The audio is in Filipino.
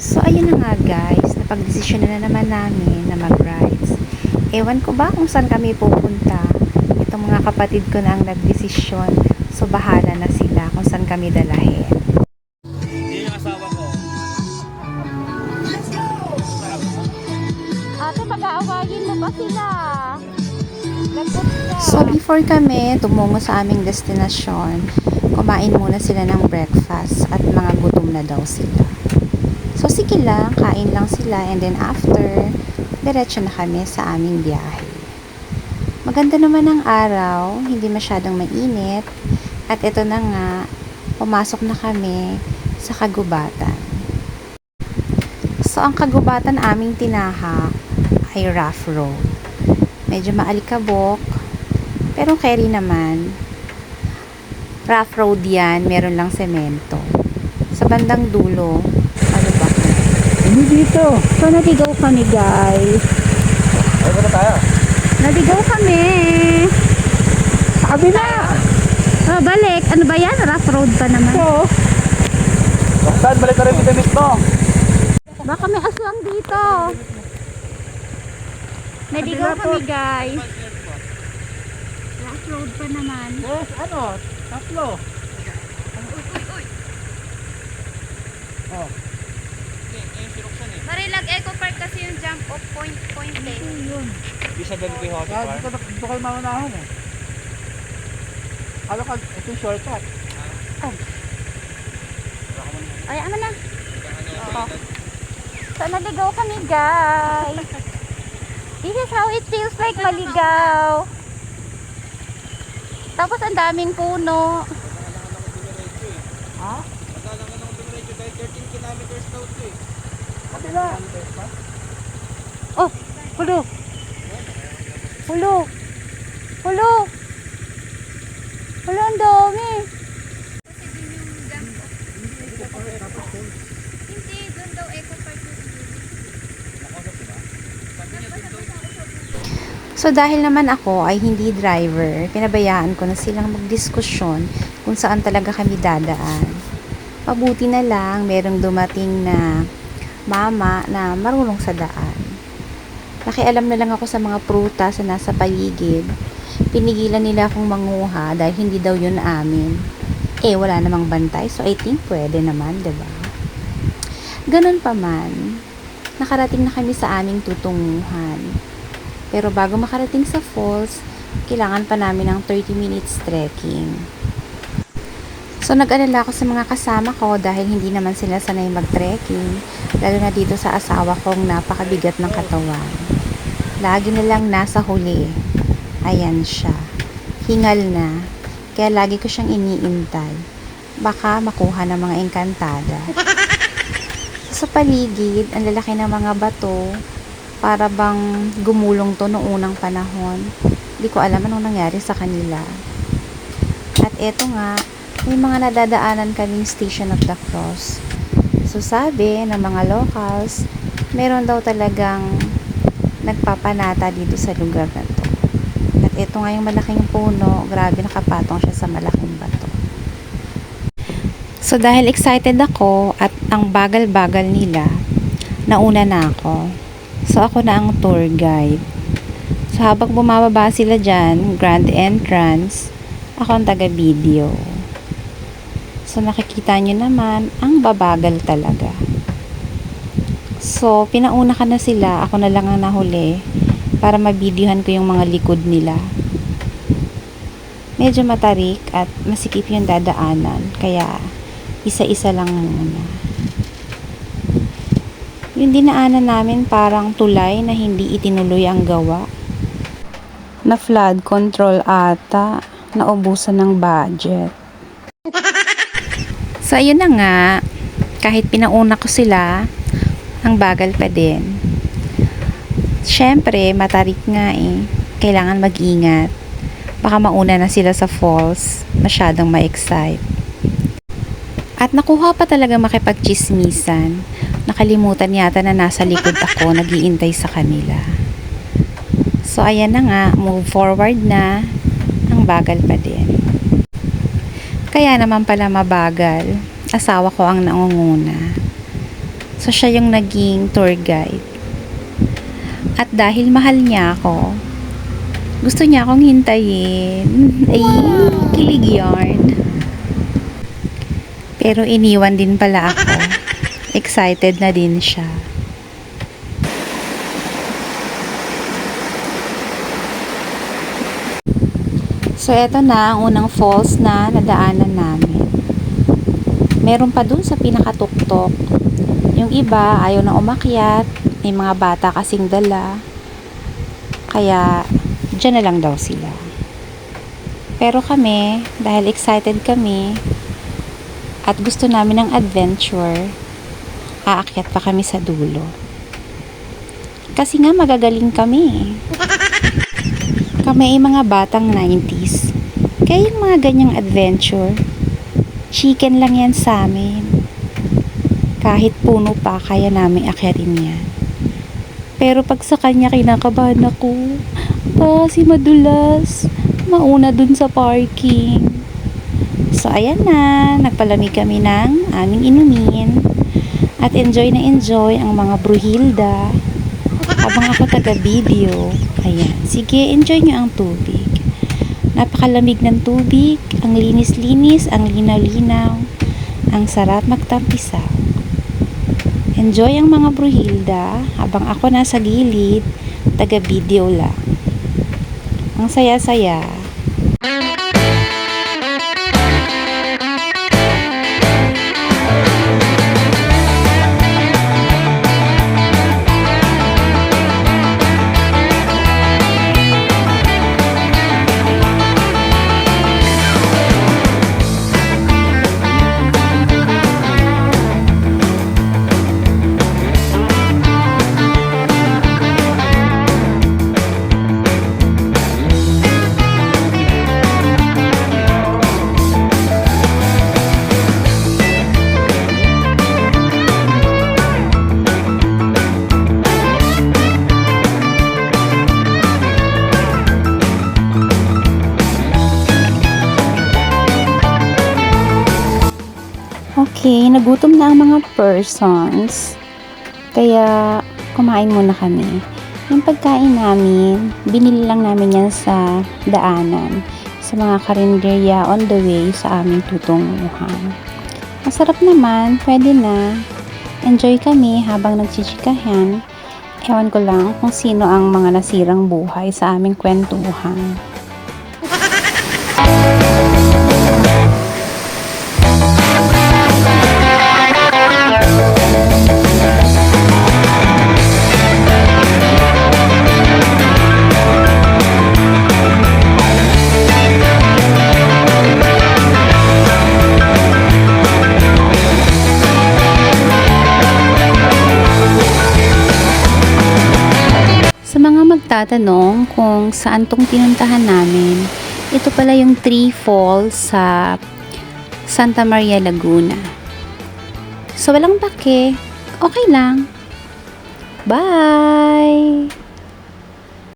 So, ayun na nga guys, napagdesisyon na naman namin na mag-rides. Ewan ko ba kung saan kami pupunta. Itong mga kapatid ko na ang nagdesisyon. So, bahala na sila kung saan kami dalahin. Hindi yung asawa ko. Ate, pag-aawayin mo pa sila. Lagot ka. So, before kami tumungo sa aming destinasyon, kumain muna sila ng breakfast at mga gutom na daw sila. So, sige lang, kain lang sila and then after, diretso na kami sa aming biyahe. Maganda naman ang araw, hindi masyadong mainit, at ito na nga, pumasok na kami sa kagubatan. So, ang kagubatan aming tinaha ay rough road. Medyo maalikabok, pero carry naman. Rough road yan, meron lang semento. Sa bandang dulo, ano ba? Hindi dito. So, naligaw kami, guys. Ay, ba na tayo? Naligaw kami. Sabi na! Oh, balik. Ano ba yan? Rough road pa naman. Oo. Saan? Balik ka rin yung damit mo. Baka may aswang dito. Naligaw kami, guys. Rough road pa naman. Yes, ano? Tatlo. Oh. Marilag Eco Park kasi yung jump off point eh. Hindi siya ganun kay Hockey Park. Dito kayo maunahan eh. Alam ka, ito yung shortcut. Ay, ano na? Oo. So, naligaw kami, guys. This is how it feels like maligaw. Tapos, ang daming puno. Ha? Matalang ka ng dumiretso dahil 13 kilometers daw ito eh. Kabila. Oh, pulo. Pulo. Pulo. Pulo, ang dami. Hindi, doon daw Eco Park. So, dahil naman ako ay hindi driver, pinabayaan ko na silang magdiskusyon kung saan talaga kami dadaan. Mabuti na lang, merong dumating na mama na marunong sa daan. Nakialam na lang ako sa mga prutas na nasa paligid. Pinigilan nila akong manguha dahil hindi daw yun amin. Eh, wala namang bantay, so I think pwede naman, diba? Ganun pa man, nakarating na kami sa aming tutunguhan. Pero bago makarating sa falls, kailangan pa namin ng 30 minutes trekking. So, nag-alala ako sa mga kasama ko dahil hindi naman sila sanay mag-trekking, lalo na dito sa asawa kong napakabigat ng katawan. Lagi na lang nasa huli. Ayan siya. Hingal na. Kaya lagi ko siyang iniintay. Baka makuha ng mga engkantada. Sa paligid, ang lalaki ng mga bato, para bang gumulong to noong unang panahon. Hindi ko alam anong nangyari sa kanila. At eto nga, may mga nadadaanan kaming Station of the Cross. So sabi ng mga locals, meron daw talagang nagpapanata dito sa lugar na to. At eto nga yung malaking puno, grabe nakapatong siya sa malaking bato. So dahil excited ako at ang bagal-bagal nila, nauna na ako. So, ako na ang tour guide. So, habang bumababa sila dyan, grand entrance, ako ang taga-video. So, nakikita nyo naman, ang babagal talaga. So, pinauna ka na sila, ako na lang ang nahuli, para mabidyohan ko yung mga likod nila. Medyo matarik at masikip yung dadaanan, kaya isa-isa lang muna. Yung dinaanan namin parang tulay na hindi itinuloy ang gawa. Na flood control ata, naubusan ng budget. So ayun na nga, kahit pinauna ko sila, ang bagal pa din. Syempre, matarik nga eh. Kailangan mag-ingat. Baka mauna na sila sa falls, masyadong ma-excite. At nakuha pa talaga makipagchismisan. Nakalimutan yata na nasa likod ako, nag-iintay sa kanila. So, ayan na nga, move forward na, ang bagal pa din. Kaya naman pala mabagal, asawa ko ang nangunguna. So, siya yung naging tour guide. At dahil mahal niya ako, gusto niya akong hintayin. Ay, kilig yarn. Pero iniwan din pala ako. Excited na din siya. So, eto na ang unang falls na nadaanan namin. Meron pa dun sa pinakatuktok. Yung iba, ayaw na umakyat. May mga bata kasing dala. Kaya, dyan na lang daw sila. Pero kami, dahil excited kami, at gusto namin ng adventure, aakyat pa kami sa dulo. Kasi nga magagaling kami. Kami ay mga batang 90s. Kaya yung mga ganyang adventure, chicken lang yan sa amin. Kahit puno pa, kaya namin akyatin yan. Pero pag sa kanya kinakabahan ako, si madulas, mauna dun sa parking. So ayan na, nagpalamig kami ng aming inumin. At enjoy na enjoy ang mga bruhilda. Habang ako taga-video, ayan, sige, enjoy nyo ang tubig. Napakalamig ng tubig, ang linis-linis, ang linaw-linaw, ang sarap magtampisaw. Enjoy ang mga bruhilda, habang ako nasa gilid, taga-video lang. Ang saya-saya. Okay, nagutom na ang mga persons. Kaya, kumain muna kami. Yung pagkain namin, binili lang namin yan sa daanan. Sa mga karinderya on the way sa aming tutunguhan. Masarap naman, pwede na. Enjoy kami habang nagchichikahan. Ewan ko lang kung sino ang mga nasirang buhay sa aming kwentuhan. Sa mga magtatanong kung saan tong pinuntahan namin, ito pala yung Three Falls sa Santa Maria, Laguna. So, walang pake. Okay lang. Bye!